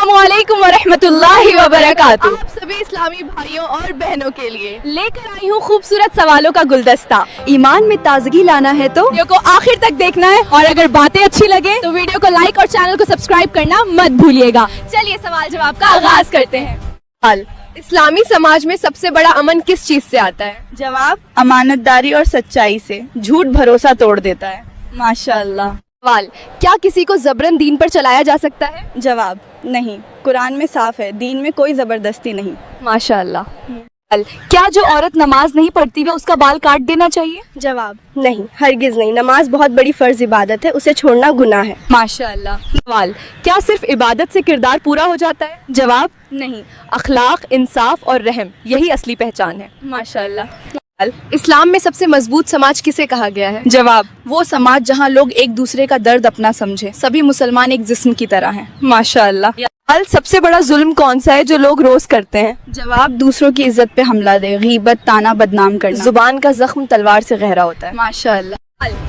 अस्सलामुअलैकुम वरहमतुल्लाहि वबरकातुहू। आप सभी इस्लामी भाइयों और बहनों के लिए लेकर आई हूँ खूबसूरत सवालों का गुलदस्ता। ईमान में ताजगी लाना है तो वीडियो को आखिर तक देखना है, और अगर बातें अच्छी लगे तो वीडियो को लाइक और चैनल को सब्सक्राइब करना मत भूलिएगा। चलिए सवाल जवाब का आगाज करते हैं। इस्लामी समाज में सबसे बड़ा अमन किस चीज से आता है? जवाब, अमानतदारी और सच्चाई से। झूठ भरोसा तोड़ देता है। माशाअल्लाह। सवाल, क्या किसी को जबरन दीन पर चलाया जा सकता है? जवाब, नहीं। कुरान में साफ है, दीन में कोई जबरदस्ती नहीं। माशाअल्लाह। सवाल, क्या जो औरत नमाज नहीं पढ़ती है उसका बाल काट देना चाहिए? जवाब, नहीं, हरगिज नहीं। नमाज बहुत बड़ी फर्ज इबादत है, उसे छोड़ना गुनाह है। माशाअल्लाह। सवाल, क्या सिर्फ इबादत से किरदार पूरा हो जाता है? जवाब, नहीं। अखलाक, इंसाफ और रहम यही असली पहचान है। माशाअल्लाह। इस्लाम में सबसे मजबूत समाज किसे कहा गया है? जवाब, वो समाज जहाँ लोग एक दूसरे का दर्द अपना समझे। सभी मुसलमान एक जिस्म की तरह हैं। माशाअल्लाह। सबसे बड़ा जुल्म कौन सा है जो लोग रोज करते हैं? जवाब, दूसरों की इज्जत पे हमला दे, गीबत, ताना, बदनाम करना। जुबान का जख्म तलवार से गहरा होता है। माशाअल्लाह।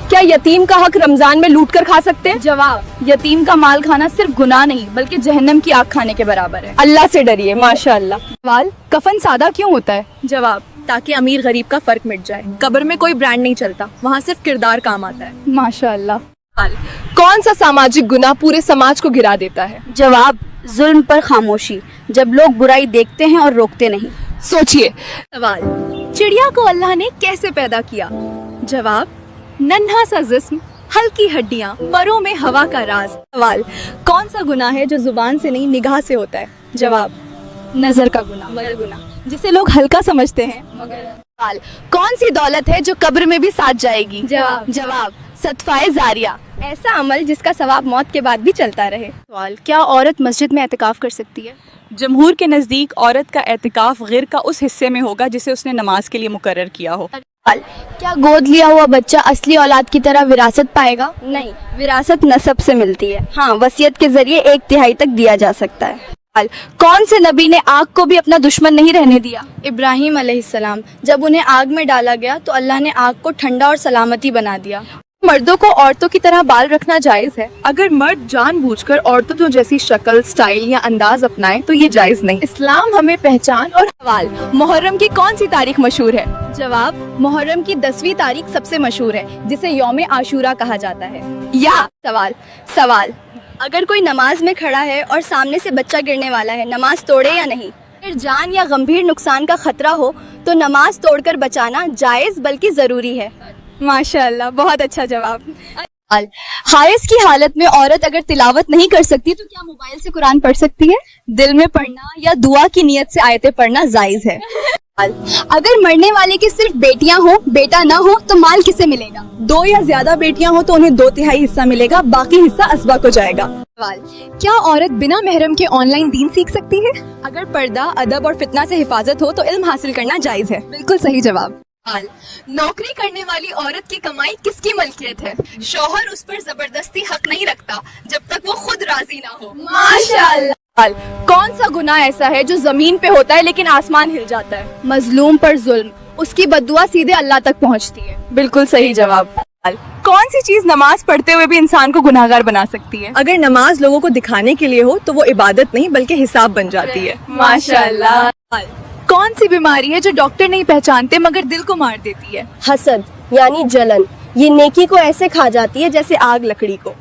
क्या यतीम का हक रमजान में लूट कर खा सकते हैं? जवाब, यतीम का माल खाना सिर्फ गुनाह नहीं बल्कि जहन्नम की आग खाने के बराबर है। अल्लाह से डरिए। माशाअल्लाह। सवाल, कफन सादा क्यों होता है? जवाब, ताकि अमीर गरीब का फर्क मिट जाए। कब्र में कोई ब्रांड नहीं चलता, वहाँ सिर्फ किरदार काम आता है। माशाअल्लाह। कौन सा सामाजिक गुनाह पूरे समाज को गिरा देता है? जवाब, जुल्म पर खामोशी, जब लोग बुराई देखते हैं और रोकते नहीं। सोचिए। सवाल, चिड़िया को अल्लाह ने कैसे पैदा किया? जवाब, नन्हा सा जिस्म, हल्की हड्डियाँ, परों में हवा का राज। सवाल, कौन सा गुनाह है जो जुबान से नहीं निगाह से होता है? जवाब, नजर का गुनाह, जिसे लोग हल्का समझते हैं। सवाल, कौन सी दौलत है जो कब्र में भी साथ जाएगी? जवाब, सदफाए जारिया, ऐसा अमल जिसका सवाब मौत के बाद भी चलता रहे। सवाल, क्या औरत मस्जिद में एतिकाफ कर सकती है? जमहूर के नज़दीक औरत का एतिकाफ गिर का उस हिस्से में होगा जिसे उसने नमाज के लिए मुकर्रर किया हो। क्या गोद लिया हुआ बच्चा असली औलाद की तरह विरासत पाएगा? नहीं, विरासत नसब से मिलती है। हाँ, वसीयत के जरिए 1/3 तक दिया जा सकता है। कौन से नबी ने आग को भी अपना दुश्मन नहीं रहने दिया? इब्राहिम अलैहिस्सलाम। जब उन्हें आग में डाला गया तो अल्लाह ने आग को ठंडा और सलामती बना दिया। मर्दों को औरतों की तरह बाल रखना जायज है? अगर मर्द जानबूझकर औरतों जैसी शक्ल, स्टाइल या अंदाज अपनाए तो ये जायज नहीं। इस्लाम हमें पहचान और सवाल, मुहर्रम की कौन सी तारीख मशहूर है? जवाब, मुहर्रम की 10वीं तारीख सबसे मशहूर है, जिसे यौम आशूरा कहा जाता है। या सवाल, अगर कोई नमाज में खड़ा है और सामने से बच्चा गिरने वाला है, नमाज तोड़े या नहीं? अगर जान या गंभीर नुकसान का खतरा हो तो नमाज तोड़कर बचाना जायज बल्कि जरूरी है। माशाअल्लाह, बहुत अच्छा जवाब। हायस की हालत में औरत अगर तिलावत नहीं कर सकती तो क्या मोबाइल से कुरान पढ़ सकती है? दिल में पढ़ना या दुआ की नियत से आयतें पढ़ना जायज है। अगर मरने वाले की सिर्फ बेटियां हो, बेटा ना हो तो माल किसे मिलेगा? 2 या ज्यादा बेटियां हो तो उन्हें 2/3 हिस्सा मिलेगा, बाकी हिस्सा असबा को जाएगा। क्या औरत बिना महरम के ऑनलाइन दीन सीख सकती है? अगर पर्दा, अदब और फितना से हिफाजत हो तो इल्म हासिल करना जायज है। बिल्कुल सही जवाब। नौकरी करने वाली औरत की कमाई किसकी मलकियत है? शौहर उस पर जबरदस्ती हक नहीं रखता जब तक वो खुद राजी ना हो। माशाअल्लाह। कौन सा गुनाह ऐसा है जो जमीन पे होता है लेकिन आसमान हिल जाता है? मजलूम पर जुल्म, उसकी बद्दुआ सीधे अल्लाह तक पहुंचती है। बिल्कुल सही जवाब। कौन सी चीज नमाज पढ़ते हुए भी इंसान को गुनाहगार बना सकती है? अगर नमाज लोगों को दिखाने के लिए हो तो वो इबादत नहीं बल्कि हिसाब बन जाती है। माशाअल्लाह। कौन सी बीमारी है जो डॉक्टर नहीं पहचानते मगर दिल को मार देती है? हसद यानी जलन, ये नेकी को ऐसे खा जाती है जैसे आग लकड़ी को।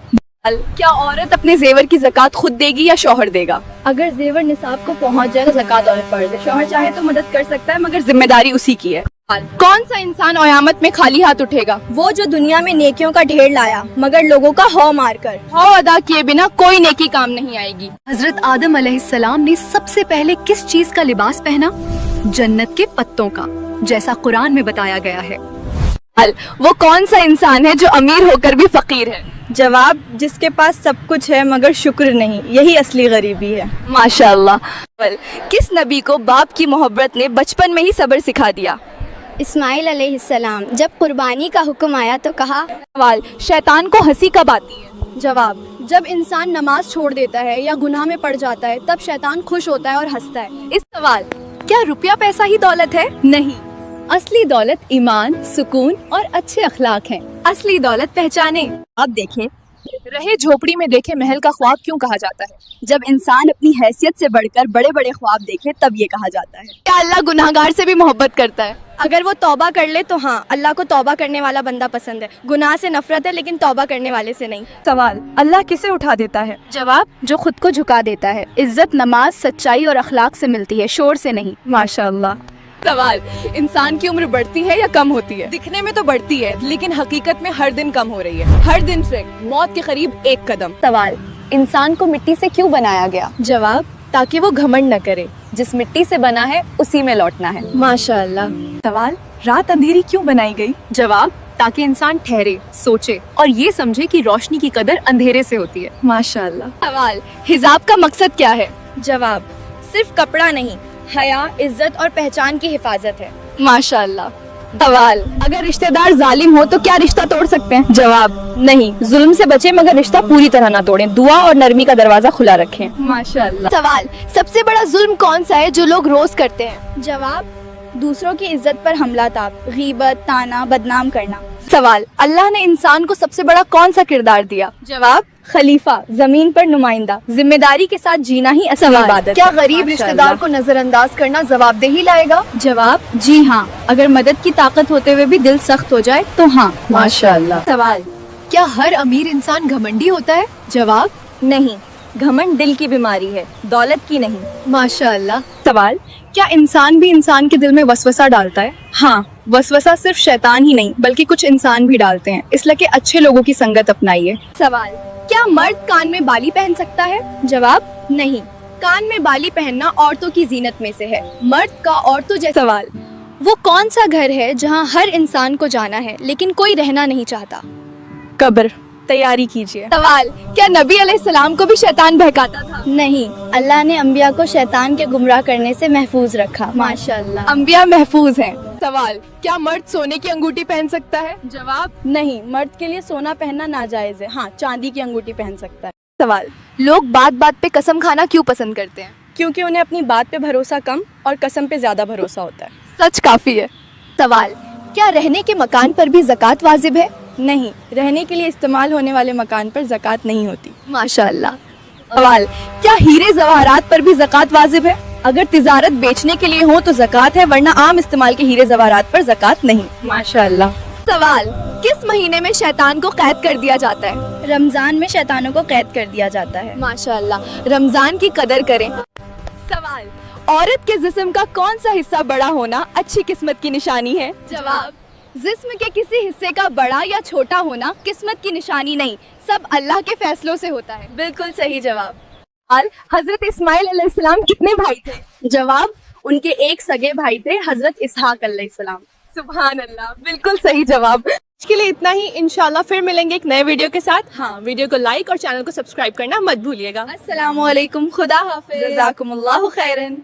क्या औरत अपने जेवर की ज़कात खुद देगी या शौहर देगा? अगर जेवर निसाब को पहुंच जाए तो ज़कात औरत पड़ दे। शौहर चाहे तो मदद कर सकता है मगर जिम्मेदारी उसी की है। कौन सा इंसान क़यामत में खाली हाथ उठेगा? वो जो दुनिया में नेकियों का ढेर लाया मगर लोगों का हौ मारकर। हौ अदा किए बिना कोई नेकी काम नहीं आएगी। हजरत आदम अलैहिस्सलाम ने सबसे पहले किस चीज का लिबास पहना? जन्नत के पत्तों का, जैसा कुरान में बताया गया है। वो कौन सा इंसान है जो अमीर होकर भी फकीर है? जवाब, जिसके पास सब कुछ है मगर शुक्र नहीं, यही असली गरीबी है। माशाअल्लाह। किस नबी को बाप की मोहब्बत ने बचपन में ही सब्र सिखा दिया? इस्माइल अलैहिस्सलाम। जब कुर्बानी का हुक्म आया तो कहा। सवाल, शैतान को हंसी कब आती है? जवाब, जब इंसान नमाज छोड़ देता है या गुनाह में पड़ जाता है तब शैतान खुश होता है और हंसता है। इस सवाल, क्या रुपया पैसा ही दौलत है? नहीं, असली दौलत ईमान, सुकून और अच्छे अखलाक हैं। असली दौलत पहचाने। आप देखें, रहे झोपड़ी में देखे महल का ख्वाब क्यों कहा जाता है? जब इंसान अपनी हैसियत से बढ़कर बड़े बड़े ख्वाब देखे तब ये कहा जाता है। क्या अल्लाह गुनाहगार से भी मोहब्बत करता है? अगर वो तौबा कर ले तो हाँ, अल्लाह को तौबा करने वाला बंदा पसंद है। गुनाह से नफरत है लेकिन तौबा करने वाले से नहीं। सवाल, अल्लाह किसे उठा देता है? जवाब, जो खुद को झुका देता है। इज्जत नमाज, सच्चाई और अखलाक से मिलती है, शोर से नहीं। माशाअल्लाह। सवाल, इंसान की उम्र बढ़ती है या कम होती है? दिखने में तो बढ़ती है लेकिन हकीकत में हर दिन कम हो रही है। हर दिन से मौत के करीब एक कदम। सवाल, इंसान को मिट्टी से क्यों बनाया गया? जवाब, ताकि वो घमंड न करे। जिस मिट्टी से बना है उसी में लौटना है। माशाअल्लाह। सवाल, रात अंधेरी क्यों बनाई गई? जवाब, ताकि इंसान ठहरे, सोचे और ये समझे कि रोशनी की कदर अंधेरे से होती है। माशाअल्लाह। सवाल, हिजाब का मकसद क्या है? जवाब, सिर्फ कपड़ा नहीं, हया, इज्जत और पहचान की हिफाजत है। माशाअल्लाह। सवाल, अगर रिश्तेदार जालिम हो तो क्या रिश्ता तोड़ सकते हैं? जवाब, नहीं, जुल्म से बचे मगर रिश्ता पूरी तरह ना तोड़ें। दुआ और नरमी का दरवाजा खुला रखें। माशाअल्लाह। सवाल, सबसे बड़ा जुल्म कौन सा है जो लोग रोज करते हैं? जवाब, दूसरों की इज्जत पर हमला ताप, गीबत, ताना, बदनाम करना। सवाल, अल्लाह ने इंसान को सबसे बड़ा कौन सा किरदार दिया? जवाब, खलीफा, जमीन पर नुमाइंदा, जिम्मेदारी के साथ जीना ही असली इबादत क्या है। गरीब रिश्तेदार को नजरअंदाज करना जवाबदेही लाएगा? जवाब, जी हाँ, अगर मदद की ताकत होते हुए भी दिल सख्त हो जाए तो हाँ। माशाअल्लाह। सवाल, क्या हर अमीर इंसान घमंडी होता है? जवाब, नहीं, घमंड दिल की बीमारी है, दौलत की नहीं। माशाअल्लाह। सवाल, क्या इंसान भी इंसान के दिल में वसवसा डालता है? हाँ, वसवसा सिर्फ शैतान ही नहीं बल्कि कुछ इंसान भी डालते हैं, इसलिए अच्छे लोगों की संगत अपनाइए। सवाल, क्या मर्द कान में बाली पहन सकता है? जवाब, नहीं, कान में बाली पहनना औरतों की जीनत में से है, मर्द का औरतों जैसा। सवाल, वो कौन सा घर है जहाँ हर इंसान को जाना है लेकिन कोई रहना नहीं चाहता? कब्र। तैयारी कीजिए। सवाल, क्या नबी अलैहिस्सलाम को भी शैतान बहकाता था? नहीं, अल्लाह ने अंबिया को शैतान के गुमराह करने से महफूज रखा। माशाअल्लाह। अंबिया महफूज हैं। सवाल, क्या मर्द सोने की अंगूठी पहन सकता है? जवाब, नहीं, मर्द के लिए सोना पहनना नाजायज है। हाँ, चांदी की अंगूठी पहन सकता है। सवाल, लोग बात बात पे कसम खाना क्यों पसंद करते हैं? क्योंकि उन्हें अपनी बात पे भरोसा कम और कसम पे ज्यादा भरोसा होता है। सच काफी है। सवाल, क्या रहने के मकान पर भी ज़कात वाजिब है? नहीं, रहने के लिए इस्तेमाल होने वाले मकान पर ज़कात नहीं होती। माशाअल्लाह। सवाल, क्या हीरे जवाहरात पर भी ज़कात वाजिब है? अगर तिजारत बेचने के लिए हो तो ज़कात है, वरना आम इस्तेमाल के हीरे जवाहरात पर ज़कात नहीं। माशाअल्लाह। सवाल, किस महीने में शैतान को कैद कर दिया जाता है? रमजान में शैतानों को कैद कर दिया जाता है। माशाअल्लाह, रमजान की कदर करें। सवाल, औरत के जिस्म का कौन सा हिस्सा बड़ा होना अच्छी किस्मत की निशानी है? जवाब, जिस्म के किसी हिस्से का बड़ा या छोटा होना किस्मत की निशानी नहीं, सब अल्लाह के फैसलों से होता है। बिल्कुल सही जवाब। हजरत इस्माइल अलैहिस्सलाम कितने भाई थे? जवाब, उनके एक सगे भाई थे, हजरत इसहाक अलैहिस्सलाम। सुभान अल्लाह, बिल्कुल सही जवाब। आज के लिए इतना ही, इंशाल्लाह फिर मिलेंगे एक नए वीडियो के साथ। हाँ, वीडियो को लाइक और चैनल को सब्सक्राइब करना मत भूलिएगा। अस्सलामु अलैकुम, खुदा हाफिज़, जज़ाकुमुल्लाहु खैरन।